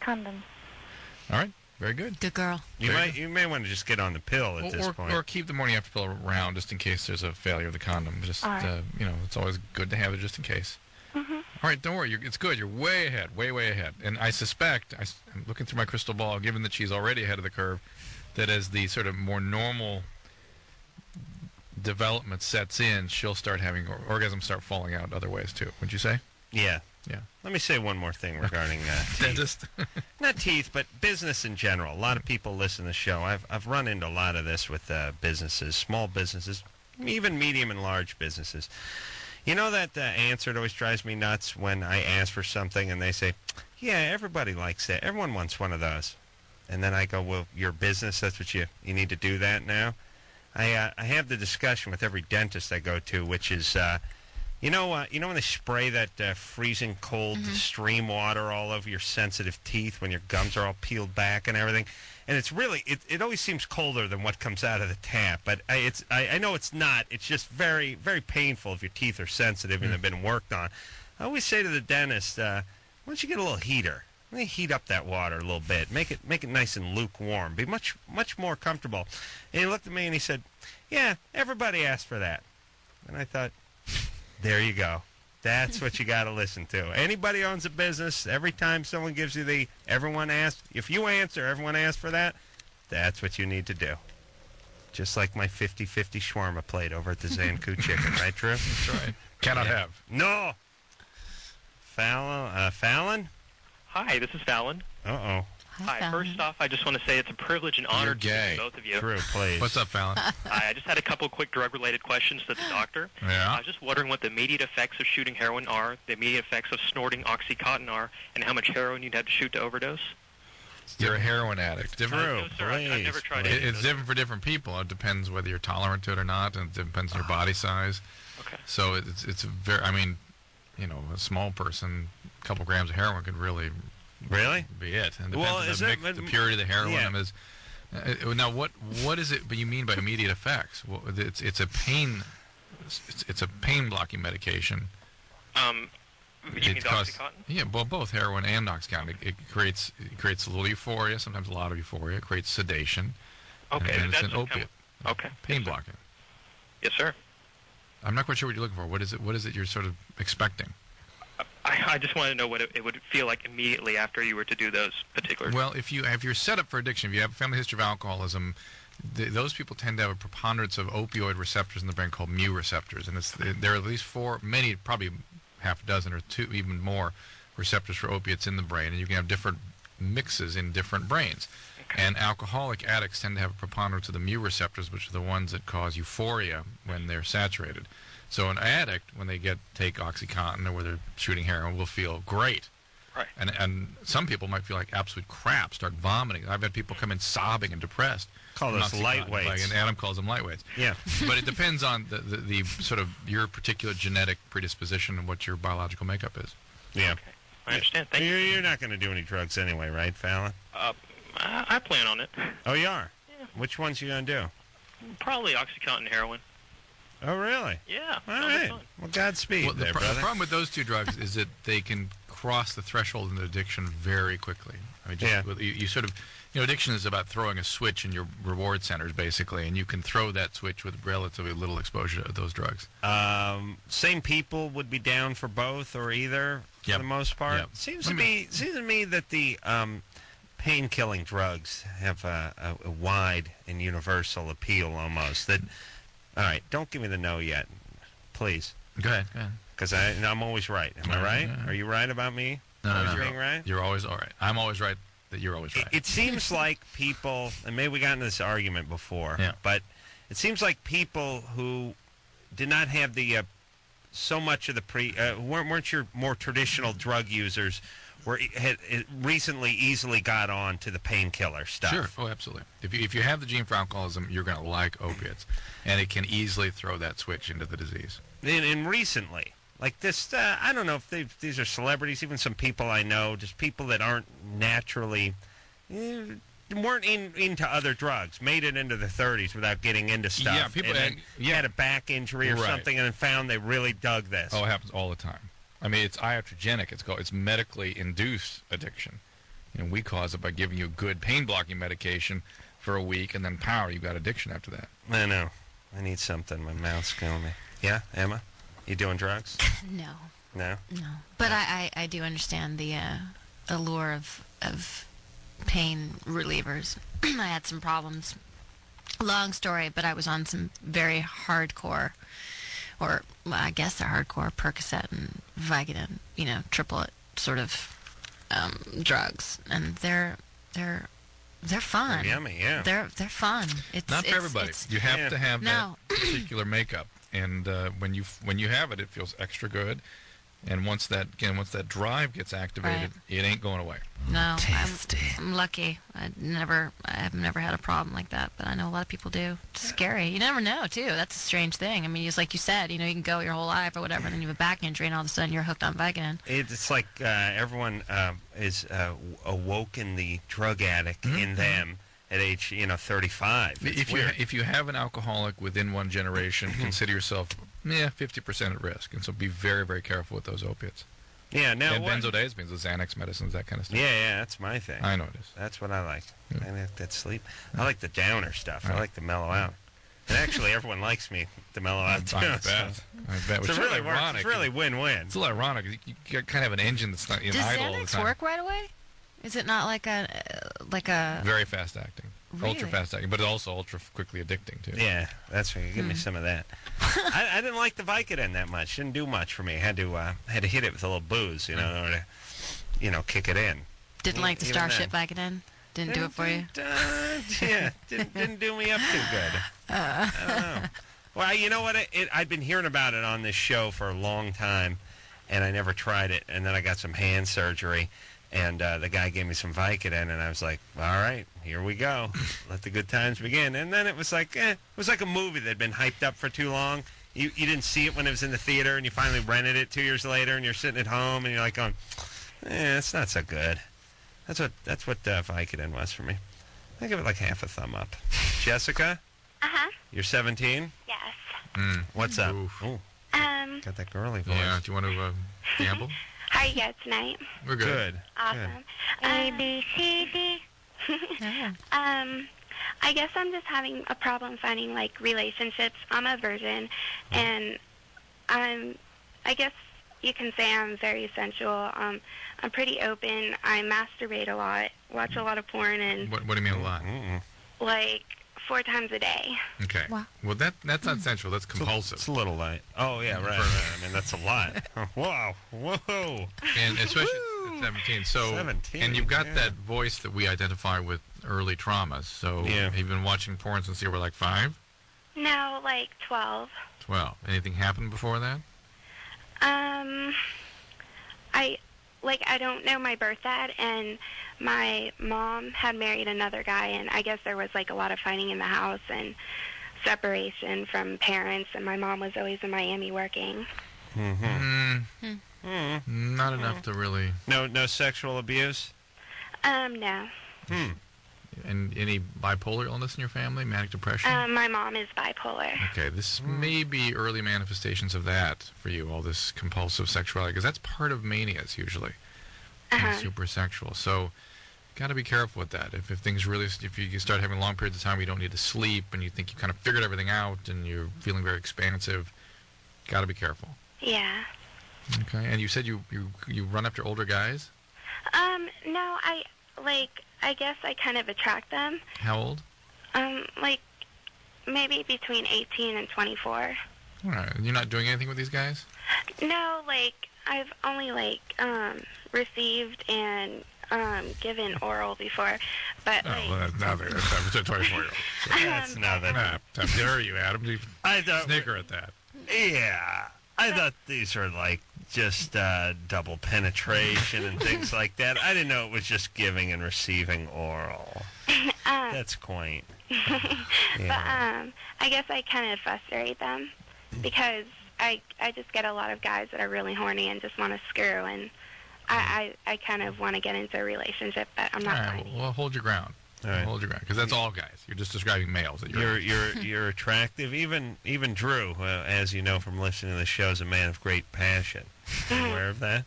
Condom. All right. Very good. Good girl. You may want to just get on the pill at this point. Or keep the morning after pill around just in case there's a failure of the condom. Just, it's always good to have it just in case. Mm-hmm. All right, don't worry. It's good. You're way ahead, way ahead. And I suspect, I'm looking through my crystal ball, given that she's already ahead of the curve, that as the sort of more normal development sets in, she'll start having orgasms start falling out other ways too. Wouldn't you say? Yeah. Yeah. Let me say one more thing regarding teeth. Dentist. Not teeth, but business in general. A lot of people listen to the show. I've run into a lot of this with businesses, small businesses, even medium and large businesses. You know that answer that always drives me nuts when I ask for something and they say, yeah, everybody likes that. Everyone wants one of those. And then I go, well, your business, that's what you need to do that now? I have the discussion with every dentist I go to, which is, you know when they spray that freezing cold stream water all over your sensitive teeth when your gums are all peeled back and everything? And it's really, it always seems colder than what comes out of the tap. But I know it's not. It's just very, very painful if your teeth are sensitive and have been worked on. I always say to the dentist, why don't you get a little heater? Let me heat up that water a little bit. Make it nice and lukewarm. Be much more comfortable. And he looked at me and he said, yeah, everybody asked for that. And I thought, there you go. That's what you got to listen to. Anybody owns a business, every time someone gives you everyone asks, if you answer, everyone asks for that, that's what you need to do. Just like my 50-50 shawarma plate over at the Zanku Chicken, right, Drew? That's right. Cannot have. No. Fallon? Hi, this is Fallon. Uh-oh. Hi, first off, I just want to say it's a privilege and honor to meet both of you. Drew, please. What's up, Fallon? I just had a couple quick drug-related questions to the doctor. Yeah. I was just wondering what the immediate effects of shooting heroin are, the immediate effects of snorting OxyContin are, and how much heroin you'd have to shoot to overdose. You're a heroin addict. Drew, no, sir, I've never tried it. It's different for different people. It depends whether you're tolerant to it or not, and it depends on your body size. Okay. So it's very, a small person, a couple grams of heroin could really be it. And depends on the purity of the heroin. Yeah. Now, what is it? But you mean by immediate effects? Well, it's a pain. It's a pain blocking medication. You mean OxyContin? Yeah, well, both heroin and OxyContin. It creates a little euphoria, sometimes a lot of euphoria. It creates sedation. Okay, and it's an opiate. Okay. Pain blocking. Yes, sir. I'm not quite sure what you're looking for. What is it you're sort of expecting? I just want to know what it would feel like immediately after you were to do those particular. Well, if you're set up for addiction, if you have a family history of alcoholism, those people tend to have a preponderance of opioid receptors in the brain called mu receptors, and there are at least many, probably half a dozen or two, even more, receptors for opiates in the brain, and you can have different mixes in different brains. Okay. And alcoholic addicts tend to have a preponderance of the mu receptors, which are the ones that cause euphoria when they're saturated. So an addict, when they take OxyContin or where they're shooting heroin, will feel great. Right. And some people might feel like absolute crap, start vomiting. I've had people come in sobbing and depressed. Call those lightweights. And Adam calls them lightweights. Yeah. But it depends on the sort of your particular genetic predisposition and what your biological makeup is. Yeah. Okay. I understand. Thank you. You're not going to do any drugs anyway, right, Fallon? I plan on it. Oh, you are? Yeah. Which ones you going to do? Probably OxyContin, heroin. Oh, really? Yeah. All right. Well, Godspeed, the brother. The problem with those two drugs is that they can cross the threshold into addiction very quickly. I mean, you sort of, addiction is about throwing a switch in your reward centers, basically, and you can throw that switch with relatively little exposure to those drugs. Same people would be down for both or either, for the most part. Yep. Seems to me that the pain-killing drugs have a wide and universal appeal almost. All right, don't give me the no yet, please. Go ahead. Because I'm always right. Am I right? Yeah. Are you right about me? No. Being right? You're always all right. I'm always right that you're always right. It seems like people, and maybe we got into this argument before, but it seems like people who did not have the so much of the weren't your more traditional drug users had recently easily got on to the painkiller stuff. Sure. Oh, absolutely. If you have the gene for alcoholism, you're going to like opiates, and it can easily throw that switch into the disease. And recently, like this, I don't know if these are celebrities, even some people I know, just people that aren't naturally, weren't into other drugs, made it into their 30s without getting into stuff. Yeah, people had a back injury or something and then found they really dug this. Oh, it happens all the time. I mean, it's iatrogenic. It's medically induced addiction. And we cause it by giving you good pain-blocking medication for a week, and then power, you've got addiction after that. I know. I need something. My mouth's killing me. Yeah, Emma? You doing drugs? No. No? No. But I do understand the allure of pain relievers. I had some problems. Long story, but I was on some very hardcore, or well, I guess they're hardcore, Percocet and Vicodin, triplet sort of drugs, and they're fun. They're yummy, yeah. They're fun. Not for everybody. You have to have No. that particular makeup, and when you have it, it feels extra good. And once that drive gets activated, it ain't going away. No, Tasty. I'm lucky. I've never had a problem like that, but I know a lot of people do. It's scary. You never know, too. That's a strange thing. I mean, it's like you said, you can go your whole life or whatever, and then you have a back injury, and all of a sudden you're hooked on Vicodin. It's like everyone is awoken the drug addict in them at age 35. If you have an alcoholic within one generation, consider yourself 50% at risk, and so be very, very careful with those opiates. Yeah, now and benzodiazepines, the Xanax medicines, that kind of stuff. Yeah, that's my thing. I know it is. That's what I like. Yeah. I like that sleep. I like the downer stuff. I like the mellow out. And actually, everyone likes me to mellow out too. I bet. So it really works. It's really win-win. It's a little ironic. You kind of have an engine that's not Does idle all the Xanax time. work right away? Is it not like a Very fast acting. Really? Ultra fast acting, but also ultra quickly addicting too. Yeah, that's right. Give me some of that. I didn't like the Vicodin that much. Didn't do much for me. Had to hit it with a little booze, in order to, kick it in. Didn't like the Even Starship then. Vicodin? Didn't do it for you? Didn't do me up too good. I don't know. Well, you know what? I'd been hearing about it on this show for a long time, and I never tried it. And then I got some hand surgery, and the guy gave me some Vicodin, and I was like, all right, here we go. Let the good times begin. And then it was like a movie that had been hyped up for too long. You didn't see it when it was in the theater, and you finally rented it 2 years later, and you're sitting at home, and you're like going, it's not so good. That's what Vicodin was for me. I give it like half a thumb up. Jessica? Uh-huh. You're 17? Yes. What's up? Oof. Ooh, got that girly voice. Yeah. Do you want to gamble? How are you guys tonight? We're good. Awesome. A, B, C, D. I guess I'm just having a problem finding, relationships. I'm a virgin, and I guess you can say I'm very sensual. I'm pretty open. I masturbate a lot, watch a lot of porn, and, What do you mean a lot? 4 times a day. Okay. Wow. Well, that's not sensual. That's compulsive. It's a little light. Oh, yeah, right. I mean, that's a lot. Wow. Whoa. And especially at 17. So, 17, and you've got yeah. that voice that we identify with early traumas. So, Yeah. have you been watching porn since you were like 5? No, 12. 12. Anything happened before that? I don't know my birth dad, and my mom had married another guy, and I guess there was a lot of fighting in the house and separation from parents, and my mom was always in Miami working. Not enough to really. No sexual abuse? No. And any bipolar illness in your family? Manic depression? My mom is bipolar. Okay, this may be early manifestations of that for you, all this compulsive sexuality, because that's part of manias usually. Being super sexual. So, got to be careful with that. If things really, if you start having long periods of time where you don't need to sleep and you think you kind of figured everything out and you're feeling very expansive, got to be careful. Yeah. Okay, and you said you run after older guys? No, I guess I kind of attract them. How old? Maybe between 18 and 24. All right, you're not doing anything with these guys? No, I've only, received and, given oral before, but, Well, that's nothing. That's a 24-year-old. That's nothing. How dare you, Adam? You I thought, snicker at that. yeah, I thought these were just double penetration and things like that. I didn't know it was just giving and receiving oral. That's quaint. Yeah. but, I guess I kind of frustrate them because I just get a lot of guys that are really horny and just want to screw, and I kind of want to get into a relationship, but I'm not All right, finding it. well, hold your ground. All right. Hold your ground, because that's all guys. You're just describing males. That You're attractive. Even Drew, as you know from listening to the show, is a man of great passion. Are you aware of that?